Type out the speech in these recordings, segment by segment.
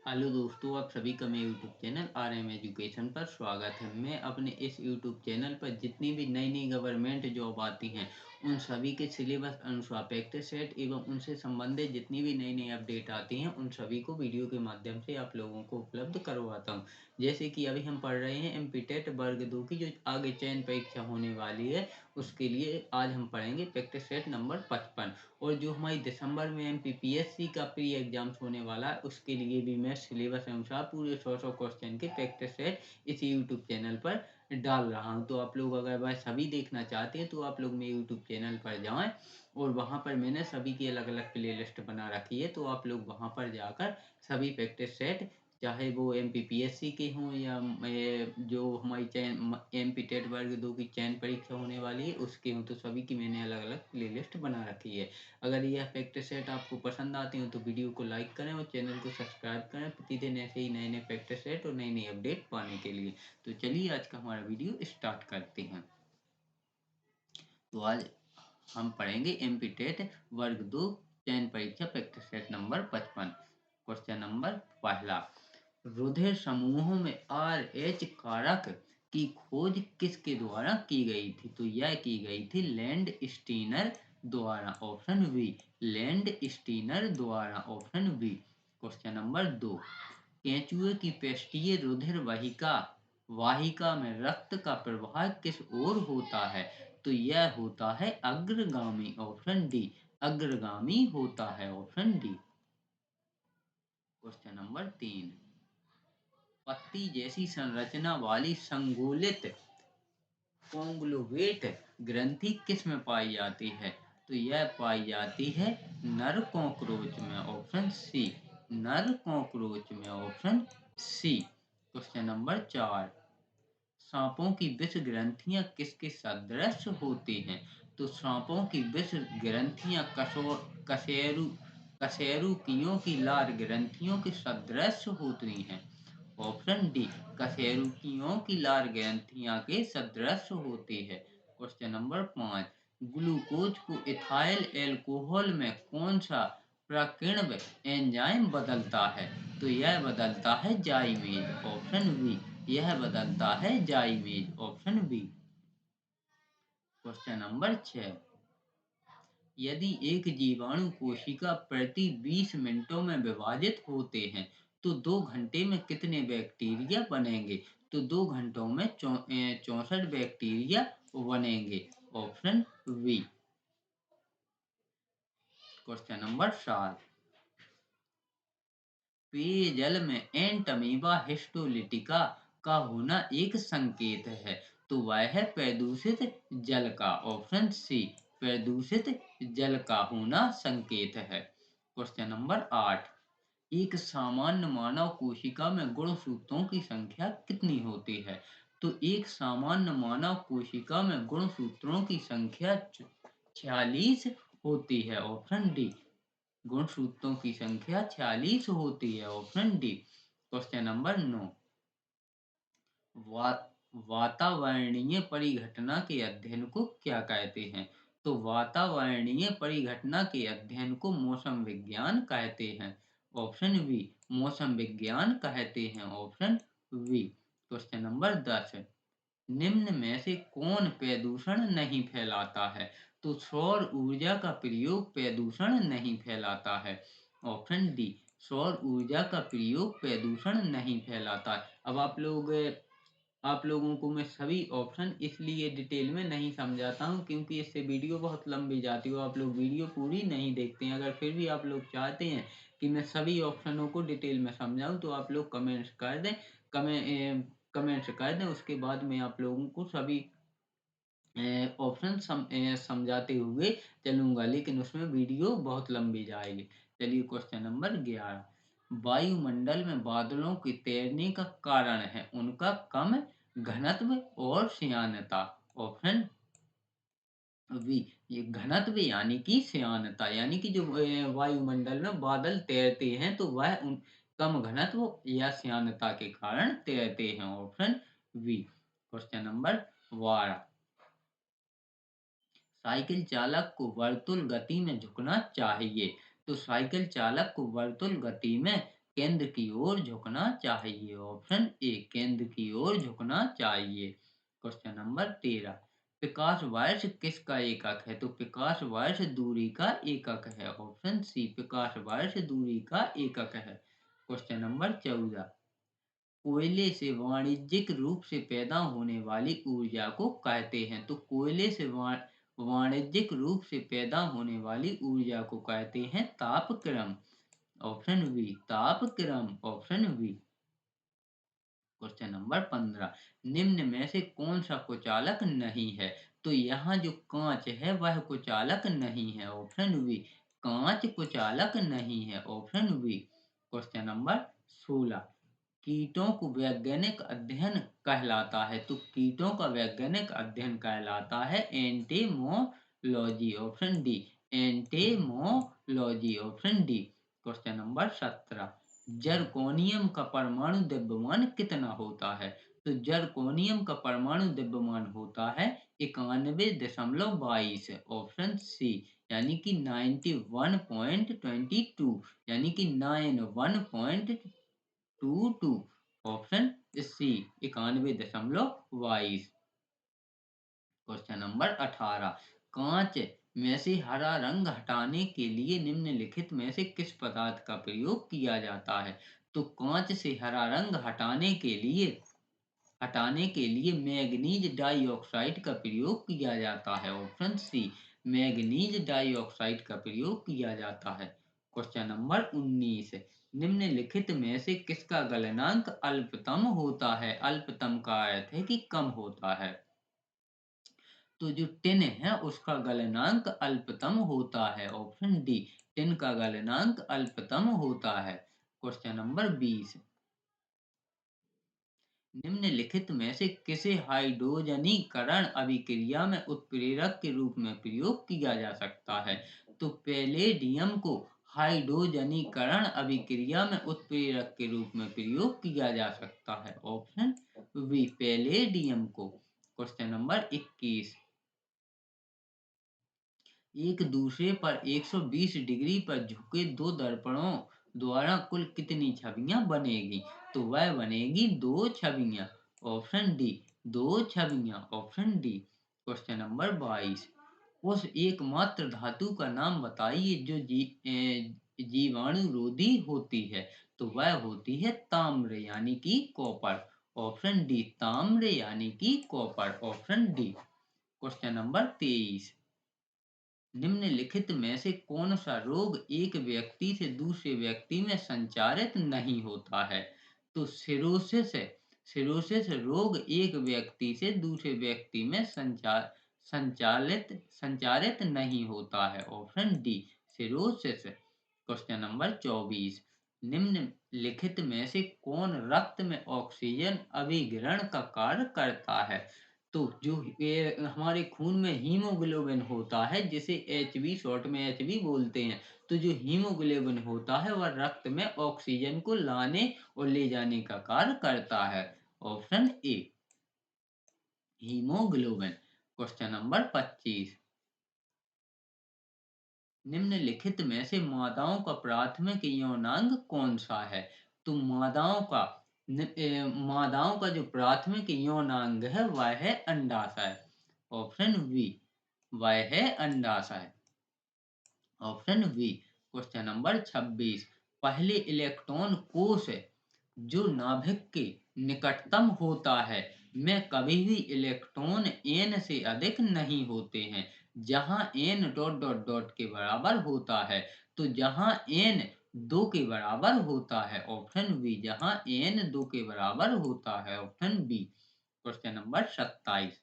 Hello दोस्तों, आप सभी का मेरे यूट्यूब चैनल RM एजुकेशन पर स्वागत है। मैं अपने इस यूट्यूब चैनल पर जितनी भी नई-नई गवर्नमेंट जॉब आती हैं, उन सभी के सिलेबस अनुसार प्रैक्टिस सेट एवं उनसे संबंधित जितनी भी नई-नई अपडेट आती हैं, उन सभी को वीडियो के माध्यम से आप लोगों को उपलब्ध करवाता हूँ। जैसे कि अभी हम पढ़ रहे हैं एमपीटेट वर्ग 2 की जो आगे चयन परीक्षा होने वाली है, उसके लिए आज हम पढ़ेंगे प्रैक्टिस सेट नंबर 55। और जो हमारी दिसंबर में एमपीपीएससी का प्री एग्जाम्स होने वाला है, उसके लिए भी मैं सिलेबस अनुसार पूरे 100 क्वेश्चन के प्रैक्टिस सेट इस यूट्यूब चैनल पर डाल रहा हूं। तो आप लोग अगर वह सभी देखना चाहते हैं तो आप लोग मेरे यूट्यूब चैनल पर जाएं और वहां पर मैंने सभी की अलग अलग प्ले लिस्ट बना रखी है। तो आप लोग वहां पर जाकर सभी प्रैक्टिस सेट, चाहे वो एमपीपीएससी के हों या जो हमारी चयन एमपी टेट वर्ग 2 की चयन परीक्षा होने वाली है उसके हों, तो सभी की मैंने अलग अलग प्ले लिस्ट बना रखी है। अगर यह प्रैक्टिस सेट आपको पसंद आती हो तो वीडियो को लाइक करें और चैनल को सब्सक्राइब करें प्रतिदिन ऐसे ही नए नए प्रैक्टिस सेट और नई नई अपडेट पाने के लिए। तो चलिए आज का हमारा वीडियो स्टार्ट करते हैं। तो आज हम पढ़ेंगे एमपी टेट वर्ग 2 चयन परीक्षा practice set number 55। Question number पहला, रुधिर समूहों में RH कारक की खोज किसके द्वारा की गई थी? तो यह की गई थी लैंड स्टीनर द्वारा, ऑप्शन बी। लैंड स्टीनर द्वारा, ऑप्शन बी। क्वेश्चन नंबर 2, केंचुए की पृष्ठीय रुधिर वाहिका वाहिका में रक्त का प्रवाह किस ओर होता है? तो यह होता है अग्रगामी, ऑप्शन डी। अग्रगामी होता है, ऑप्शन डी। क्वेश्चन नंबर 3, पत्ती जैसी संरचना वाली संगोलित कॉन्ग्लोवेट ग्रंथि किस में पाई जाती है? तो यह पाई जाती है नर कॉकरोच में, ऑप्शन सी। नर कॉकरोच में, ऑप्शन सी। क्वेश्चन नंबर 4, सांपों की विष ग्रंथियां किसके सदृश होती हैं? तो सांपों की विष ग्रंथियां कशेरु कशेरुकियों की लार ग्रंथियों के सदृश होती हैं, ऑप्शन डी। कशेरुकियों की लार ग्रंथियां के सदृश होती है। क्वेश्चन नंबर 5, ग्लूकोज को इथाइल एल्कोहल में कौन सा प्रकीर्णक एंजाइम बदलता है? तो यह बदलता है जाइमेज, ऑप्शन बी। यह बदलता है zymase, option B. Question number 6, यदि एक जीवाणु कोशिका प्रति 20 मिनटों में विभाजित होते हैं तो 2 घंटे में कितने बैक्टीरिया बनेंगे? तो 2 घंटों में 64 बैक्टीरिया बनेंगे, ऑप्शन बी। क्वेश्चन नंबर 7, पेयजल में एंटमीबा हिस्टोलिटिका का होना एक संकेत है, तो वह है प्रदूषित जल का, ऑप्शन सी। प्रदूषित जल का होना संकेत है। क्वेश्चन नंबर 8, एक सामान्य मानव कोशिका में गुणसूत्रों की संख्या कितनी होती है? तो एक सामान्य मानव कोशिका में गुणसूत्रों की संख्या 46 होती है, ऑप्शन डी। गुणसूत्रों की संख्या 46 होती है, ऑप्शन डी। क्वेश्चन नंबर 9, वा, वातावरणीय परिघटना के अध्ययन को क्या कहते हैं? तो वातावरणीय परिघटना के अध्ययन को मौसम विज्ञान कहते हैं, ऑप्शन बी। मौसम विज्ञान कहते हैं, ऑप्शन बी। क्वेश्चन नंबर 10, निम्न में से कौन प्रदूषण नहीं फैलाता है? तो सौर ऊर्जा का प्रयोग प्रदूषण नहीं फैलाता है, ऑप्शन डी। सौर ऊर्जा का प्रयोग प्रदूषण नहीं फैलाता है। अब आप लोगों को मैं सभी ऑप्शन इसलिए डिटेल में नहीं समझाता हूँ क्योंकि इससे वीडियो बहुत लंबी जाती है, आप लोग वीडियो पूरी नहीं देखते हैं। अगर फिर भी आप लोग चाहते हैं कि मैं सभी ऑप्शनों को डिटेल में समझाऊं तो आप लोग कमेंट्स कर दें। कमेंट्स कर दें, उसके बाद मैं आप लोगों को सभी ऑप्शन समझाते हुए चलूंगा, लेकिन उसमें वीडियो बहुत लंबी जाएगी। चलिए क्वेश्चन नंबर 11, वायुमंडल में बादलों के तैरने का कारण है उनका कम घनत्व और श्यानता, ऑप्शन बी। ये घनत्व यानी कि श्यानता, यानी कि जो वायुमंडल में बादल तैरते हैं तो वह उन कम घनत्व या श्यानता के कारण तैरते हैं, option B. Question number 12, cycle चालक को वर्तुल गति में झुकना चाहिए, तो साइकिल चालक को वर्तुल गति में केंद्र की ओर झुकना चाहिए। ऑप्शन ए केंद्र की ओर झुकना चाहिए। क्वेश्चन नंबर 13, प्रकाश वर्ष किसका एकक है? तो प्रकाश वर्ष दूरी का एकक है। ऑप्शन सी प्रकाश वर्ष दूरी का एकक है। क्वेश्चन नंबर 14, कोयले से वाणिज्यिक रूप से पैदा होने वाली ऊर्जा को कहते हैं। तो कोयले से वाणिज्यिक रूप से पैदा होने वाली ऊर्जा को कहते हैं तापक्रम। ऑप्शन बी तापक्रम। Option B. क्वेश्चन नंबर 15, निम्न में से कौन सा कुचालक नहीं है? तो यहाँ जो कांच है वह कुचालक नहीं है। ऑप्शन बी कांच कुचालक नहीं है। Option B. क्वेश्चन नंबर 16, कीटों को वैज्ञानिक अध्ययन कहलाता है। तो कीटों का वैज्ञानिक अध्ययन कहलाता है entomology. Option D entomology. Option D. Question number 17, zirconium का परमाणु द्रव्यमान कितना होता है? तो जर्कोनियम का परमाणु द्रव्यमान होता है 91.22। ऑप्शन सी यानी कि 91.22, यानी कि 91.22। Option C 91.22। क्वेश्चन नंबर 18, कांच में से हरा रंग हटाने के लिए निम्नलिखित में से किस पदार्थ का प्रयोग किया जाता है? तो कांच से हरा रंग हटाने के लिए मैग्नीज डाइऑक्साइड का प्रयोग किया जाता है। ऑप्शन सी मैग्नीज डाइऑक्साइड का प्रयोग किया जाता है। क्वेश्चन नंबर 19, निम्नलिखित में से किसका गलनांक अल्पतम होता है? अल्पतम का अर्थ है कि कम होता है। तो जो टिन है उसका गलनांक अल्पतम होता है। ऑप्शन डी टिन का गलनांक अल्पतम होता है। क्वेश्चन नंबर 20, निम्नलिखित में से किसे हाइड्रोजनीकरण अभिक्रिया में उत्प्रेरक के रूप में प्रयोग किया जा सकता है? तो पैलेडियम को हाइड्रोजनीकरण अभिक्रिया में उत्प्रेरक के रूप में प्रयोग किया जा सकता है। ऑप्शन बी पैलेडियम को। क्वेश्चन नंबर 21, एक दूसरे पर 120 डिग्री पर झुके दो दर्पणों द्वारा कुल कितनी छवियां बनेगी? तो वह बनेगी दो छवियां। ऑप्शन डी दो छवियां। Option D. क्वेश्चन नंबर 22, उस एकमात्र धातु का नाम बताइए जो जीवाणुरोधी होती है। तो वह होती है ताम्र यानी कि कॉपर। ऑप्शन डी ताम्र यानी कि copper. Option D. Question number 23, निम्नलिखित में से कौन सा रोग एक व्यक्ति से दूसरे व्यक्ति में संचारित नहीं होता है? तो सिरोसिस रोग एक व्यक्ति से दूसरे व्यक्ति में संचारित नहीं होता है। Option D cirrhosis. Question number 24, निम्नलिखित में से कौन रक्त में ऑक्सीजन अभिग्रहण का कार्य करता है? तो जो ये हमारे खून में हीमोग्लोबिन होता है जिसे एचबी शॉर्ट में एचबी बोलते हैं। तो जो हीमोग्लोबिन होता है वह रक्त में ऑक्सीजन को लाने और ले जाने का कार्य करता है। Option A haemoglobin. Question number 25, निम्नलिखित में से मादाओं का प्राथमिक यौनांग कौन सा है? तो मादाओं का जो प्राथमिक यौनांग है वह है अंडाशय। ऑप्शन बी वह है अंडाशय। Option B. क्वेश्चन नंबर 26, पहले इलेक्ट्रॉन कोश जो नाभिक के निकटतम होता है में कभी भी इलेक्ट्रॉन एन से अधिक नहीं होते हैं। जहां एन डॉट डॉट डॉट के बराबर होता है। तो जहां एन 2 के बराबर होता है। ऑप्शन बी जहां एन 2 के बराबर होता है। Option B. क्वेश्चन नंबर 27,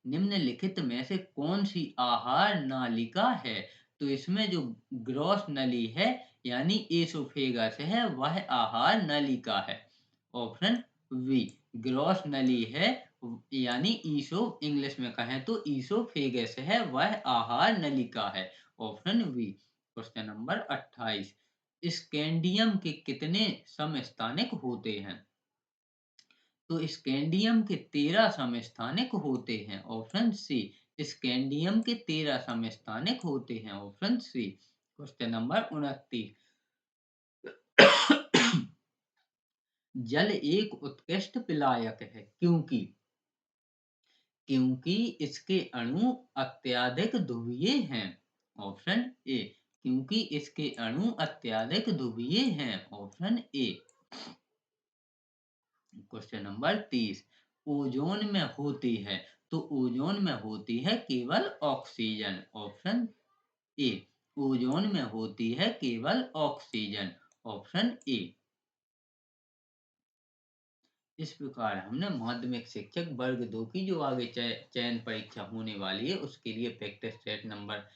निम्नलिखित में से कौन सी आहार नालिका है? तो इसमें जो ग्रॉस नली है यानी एसोफेगस है वह आहार नलिका है। ऑप्शन बी ग्रॉस नली है यानी ईसो इंग्लिश में कहें तो ईसोफेगस है वह आहार नलिका है। Option B. Question number 28, scandium के कितने समस्थानिक होते हैं? तो स्कैंडियम के 13 समस्थानिक होते हैं। ऑप्शन सी स्कैंडियम के 13 समस्थानिक होते हैं। Option C. क्वेश्चन नंबर 29, जल एक उत्कृष्ट विलायक है क्योंकि इसके अणु अत्यधिक ध्रुवीय हैं। Option A. क्योंकि इसके अणु अत्यधिक ध्रुवीय हैं। Option A. Question number 30। Ozone में होती है, तो ओजोन में होती है केवल ऑक्सीजन। Option A. ओजोन में होती है केवल ऑक्सीजन। Option A. इस प्रकार हमने माध्यमिक शिक्षक वर्ग 2 की जो आगे चयन परीक्षा होने वाली है उसके लिए प्रैक्टिस सेट नंबर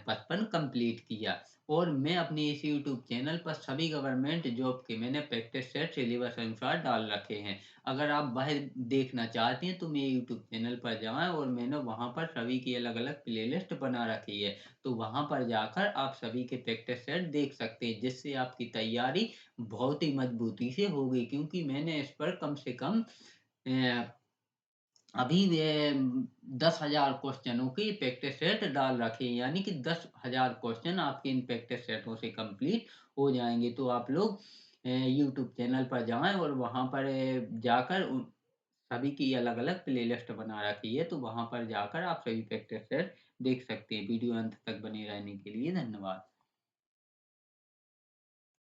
55 कंप्लीट किया। और मैं अपने इस यूट्यूब चैनल पर सभी गवर्नमेंट जॉब के मैंने प्रैक्टिस सेट सिलेबस अनुसार डाल रखे हैं। अगर आप वह देखना चाहते हैं तो मेरे यूट्यूब चैनल पर जाएं और मैंने वहां पर सभी की अलग अलग प्लेलिस्ट बना रखी है। तो वहां पर जाकर आप सभी के प्रैक्टिस सेट देख सकते हैं जिससे आपकी तैयारी बहुत ही मजबूती से होगी क्योंकि मैंने इस पर कम से कम अभी 10,000 क्वेश्चनों की प्रैक्टिस सेट डाल रखे हैं यानी कि 10,000 क्वेश्चन आपके इन प्रैक्टिस सेटों से कंप्लीट हो जाएंगे। तो आप लोग यूट्यूब चैनल पर जाएं और वहां पर जाकर सभी की अलग अलग प्लेलिस्ट बना रखी है तो वहां पर जाकर आप सभी प्रैक्टिस सेट देख सकते हैं। वीडियो अंत तक बने रहने के लिए धन्यवाद।